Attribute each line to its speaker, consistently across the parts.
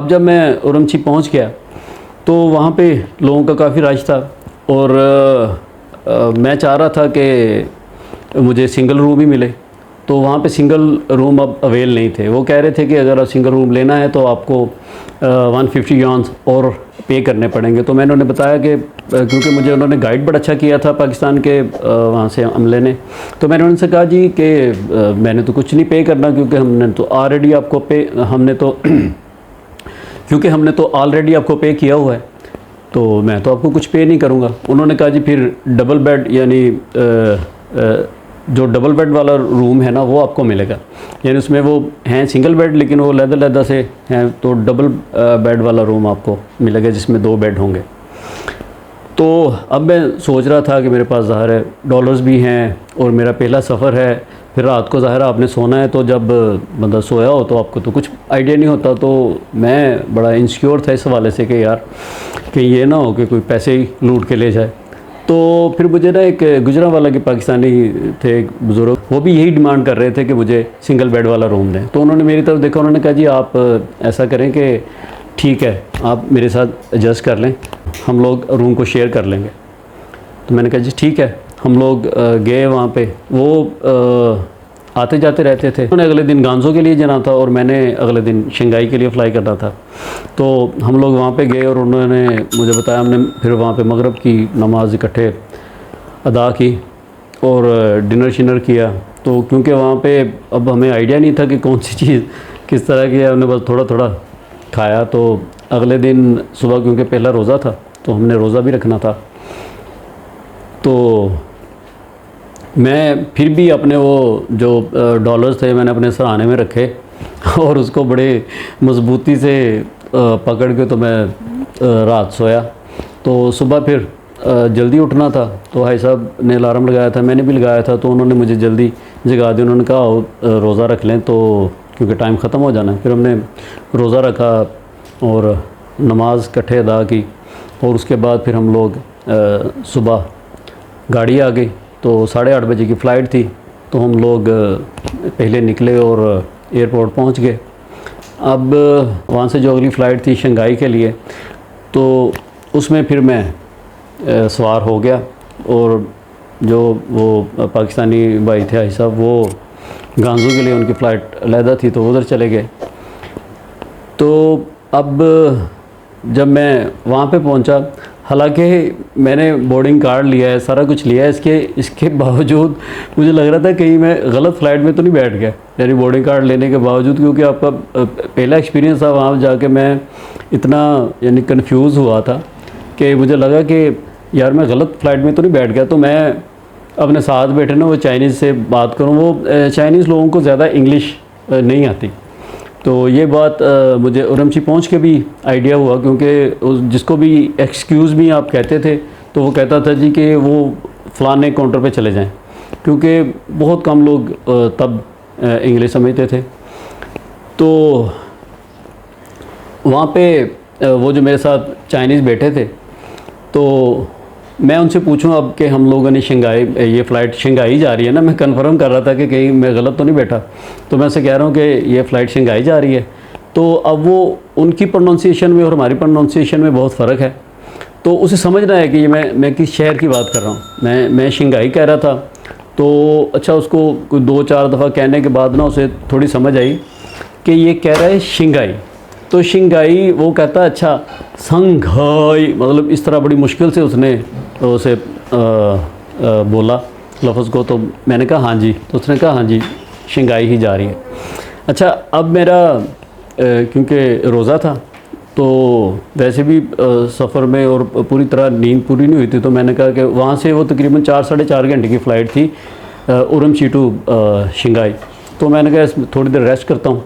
Speaker 1: अब जब मैं उरमची पहुंच गया तो वहाँ पे लोगों का काफ़ी रश था और मैं चाह रहा था कि मुझे सिंगल रूम ही मिले। तो वहाँ पे सिंगल रूम अब अवेल नहीं थे। वो कह रहे थे कि अगर आप सिंगल रूम लेना है तो आपको 150 यॉन्स और पे करने पड़ेंगे। तो मैंने उन्हें बताया कि क्योंकि मुझे उन्होंने गाइड बड़ा अच्छा किया था पाकिस्तान के वहाँ से अमले ने, तो मैंने उनसे कहा जी कि मैंने तो कुछ नहीं पे करना, क्योंकि हमने तो ऑलरेडी आपको क्योंकि हमने तो ऑलरेडी आपको पे किया हुआ है, तो मैं तो आपको कुछ पे नहीं करूँगा। उन्होंने कहा जी फिर डबल बेड यानी जो डबल बेड वाला रूम है ना वो आपको मिलेगा, यानी उसमें वो हैं सिंगल बेड लेकिन वो लहदा से हैं, तो डबल बेड वाला रूम आपको मिलेगा जिसमें 2 बेड होंगे। तो अब मैं सोच रहा था कि मेरे पास ज़ाहिर है डॉलर्स भी हैं और मेरा पहला सफ़र है, फिर रात को ज़ाहिर आपने सोना है, तो जब बंदा सोया हो तो आपको तो कुछ आइडिया नहीं होता। तो मैं बड़ा इंसिक्योर था इस हवाले से कि यार कहीं ये ना हो कि कोई पैसे ही लूट के ले जाए। तो फिर मुझे ना एक गुजरांवाला के पाकिस्तानी थे एक बुज़ुर्ग, वो भी यही डिमांड कर रहे थे कि मुझे सिंगल बेड वाला रूम दें। तो उन्होंने मेरी तरफ देखा, उन्होंने कहा जी आप ऐसा करें कि ठीक है आप मेरे साथ एडजस्ट कर लें, हम लोग रूम को शेयर कर लेंगे। तो मैंने कहा जी ठीक है। हम लोग गए वहाँ पे, वो आते जाते रहते थे। उन्होंने अगले दिन गांजो के लिए जाना था और मैंने अगले दिन शंघाई के लिए फ़्लाई करना था। तो हम लोग वहाँ पे गए और उन्होंने मुझे बताया, हमने फिर वहाँ पे मगरिब की नमाज इकट्ठे अदा की और डिनर शिनर किया। तो क्योंकि वहाँ पे अब हमें आइडिया नहीं था कि कौन सी चीज़ किस तरह की है, हमने बस थोड़ा थोड़ा खाया। तो अगले दिन सुबह क्योंकि पहला रोज़ा था तो हमने रोज़ा भी रखना था, तो मैं फिर भी अपने वो जो डॉलर्स थे मैंने अपने सराहने में रखे और उसको बड़े मज़बूती से पकड़ के तो मैं रात सोया। तो सुबह फिर जल्दी उठना था, तो भाई साहब ने अलार्म लगाया था, मैंने भी लगाया था, तो उन्होंने मुझे जल्दी जगा दी। उन्होंने कहा रोज़ा रख लें तो क्योंकि टाइम ख़त्म हो जाना है। फिर हमने रोज़ा रखा और नमाज इकट्ठे अदा की और उसके बाद फिर हम लोग सुबह गाड़ी आ गई, तो 8:30 बजे की फ़्लाइट थी। तो हम लोग पहले निकले और एयरपोर्ट पहुंच गए। अब वहाँ से जो अगली फ़्लाइट थी शंघाई के लिए, तो उसमें फिर मैं सवार हो गया और जो वो पाकिस्तानी भाई थे साहब, वो गांजू के लिए उनकी फ़्लाइट अलहदा थी तो उधर चले गए। तो अब जब मैं वहाँ पे पहुँचा, हालांकि मैंने बोर्डिंग कार्ड लिया है, सारा कुछ लिया है, इसके बावजूद मुझे लग रहा था कहीं मैं गलत फ़्लाइट में तो नहीं बैठ गया, यानी बोर्डिंग कार्ड लेने के बावजूद, क्योंकि आपका पहला एक्सपीरियंस था वहाँ जाके। मैं इतना यानी कंफ्यूज हुआ था कि मुझे लगा कि यार मैं गलत फ़्लाइट में तो नहीं बैठ गया। तो मैं अपने साथ बैठे ना वो चाइनीज़ से बात करूँ, वो चाइनीज़ लोगों को ज़्यादा इंग्लिश नहीं आती। तो ये बात मुझे उरमची पहुंच के भी आइडिया हुआ, क्योंकि जिसको भी एक्सक्यूज़ भी आप कहते थे तो वो कहता था जी कि वो फ़लाने काउंटर पे चले जाएं, क्योंकि बहुत कम लोग तब इंग्लिश समझते थे। तो वहाँ पे वो जो मेरे साथ चाइनीज़ बैठे थे, तो मैं उनसे पूछूं अब कि हम लोगों ने शंघाई, ये फ़्लाइट शंघाई जा रही है ना, मैं कंफर्म कर रहा था कि कहीं मैं गलत तो नहीं बैठा। तो मैं उनसे कह रहा हूँ कि ये फ़्लाइट शंघाई जा रही है। तो अब वो उनकी प्रोनाउंसिएशन में और हमारी प्रोनाउंसिएशन में बहुत फ़र्क है, तो उसे समझना है कि ये मैं किस शहर की बात कर रहा हूँ। मैं शंघाई कह रहा था, तो अच्छा उसको कोई 2-4 दफ़ा कहने के बाद ना उसे थोड़ी समझ आई कि ये कह रहा है शंघाई। तो शंघाई वो कहता अच्छा संघाई, मतलब इस तरह बड़ी मुश्किल से उसने उसे बोला लफ्ज़ को। तो मैंने कहा हाँ जी, तो उसने कहा हाँ जी शंघाई ही जा रही है। अच्छा अब मेरा क्योंकि रोज़ा था तो वैसे भी सफ़र में और पूरी तरह नींद पूरी नहीं हुई थी, तो मैंने कहा कि वहाँ से वो तकरीबन 4-4.5 घंटे की फ़्लाइट थी उरमची टू शंघाई। तो मैंने कहा थोड़ी देर रेस्ट करता हूँ,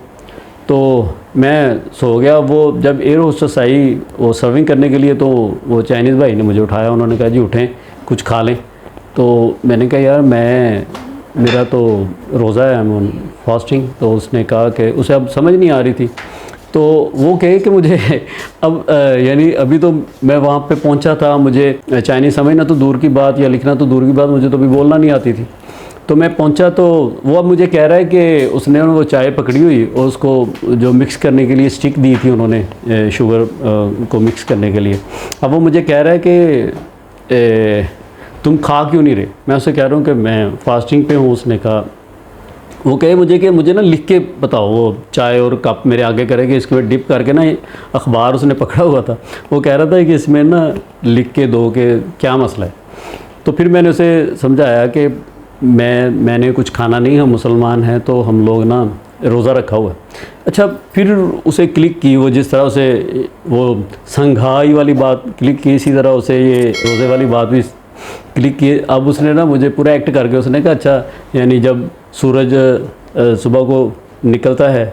Speaker 1: तो मैं सो गया। वो जब एयर होस्टेस आई वो सर्विंग करने के लिए, तो वो चाइनीज़ भाई ने मुझे उठाया, उन्होंने कहा जी उठें कुछ खा लें। तो मैंने कहा यार मेरा तो रोज़ा है, आई एम फास्टिंग। तो उसने कहा कि उसे अब समझ नहीं आ रही थी, तो वो कहे कि मुझे अब यानी अभी तो मैं वहाँ पे पहुँचा था, मुझे चाइनीज़ समझना तो दूर की बात या लिखना तो दूर की बात, मुझे तो अभी बोलना नहीं आती थी। तो मैं पहुंचा तो वो अब मुझे कह रहा है कि उसने वो चाय पकड़ी हुई और उसको जो मिक्स करने के लिए स्टिक दी थी उन्होंने शुगर को मिक्स करने के लिए। अब वो मुझे कह रहा है कि तुम खा क्यों नहीं रहे। मैं उससे कह रहा हूँ कि मैं फास्टिंग पे हूँ। उसने कहा, वो कहे मुझे कि मुझे ना लिख के बताओ। वो चाय और कप मेरे आगे करेगी, इसके बाद डिप करके ना अखबार उसने पकड़ा हुआ था, वो कह रहा था कि इसमें ना लिख के दो कि क्या मसला है। तो फिर मैंने उसे समझाया कि मैंने कुछ खाना नहीं, हम मुसलमान हैं तो हम लोग ना रोज़ा रखा हुआ है। अच्छा, फिर उसे क्लिक की, वो जिस तरह उसे वो संघाई वाली बात क्लिक की, इसी तरह उसे ये रोज़े वाली बात भी क्लिक की। अब उसने ना मुझे पूरा एक्ट करके उसने कहा, अच्छा यानी जब सूरज सुबह को निकलता है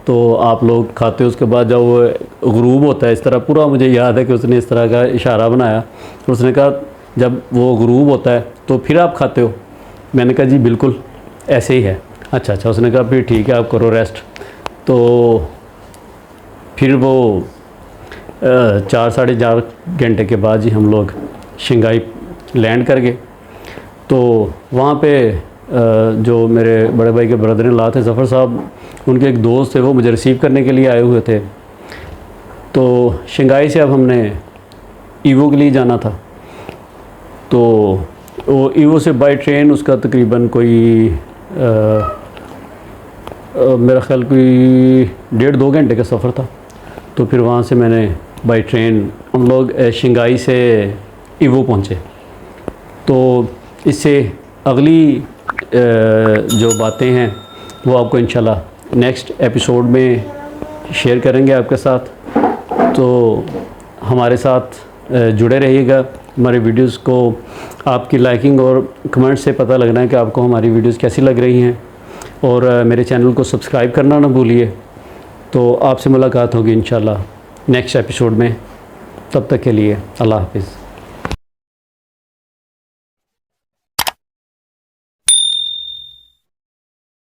Speaker 1: तो आप लोग खाते हो, उसके बाद जब वो गुरूब होता है, इस तरह पूरा मुझे याद है कि उसने इस तरह का इशारा बनाया। तो उसने कहा जब वो गुरूब होता है तो फिर आप खाते हो। मैंने कहा जी बिल्कुल ऐसे ही है। अच्छा, उसने कहा फिर ठीक है, आप करो रेस्ट। तो फिर वो 4 साढ़े 4 घंटे के बाद जी हम लोग शंघाई लैंड कर गए। तो वहाँ पे जो मेरे बड़े भाई के ब्रदर इन लॉ थे ज़फ़र साहब, उनके एक दोस्त थे, वो मुझे रिसीव करने के लिए आए हुए थे। तो शंघाई से अब हमने ईवो के लिए जाना था। तो वो ईवो से बाय ट्रेन उसका तकरीबन कोई मेरा ख़्याल कोई 1.5-2 घंटे का सफ़र था। तो फिर वहाँ से मैंने बाय ट्रेन हम लोग शंघाई से ईवो पहुँचे। तो इससे अगली जो बातें हैं वो आपको इंशाल्लाह नेक्स्ट एपिसोड में शेयर करेंगे आपके साथ। तो हमारे साथ जुड़े रहिएगा। हमारे वीडियोस को आपकी लाइकिंग और कमेंट से पता लगना है कि आपको हमारी वीडियोस कैसी लग रही हैं। और मेरे चैनल को सब्सक्राइब करना ना भूलिए। तो आपसे मुलाकात होगी इंशाल्लाह नेक्स्ट एपिसोड में। तब तक के लिए अल्लाह हाफ़िज़।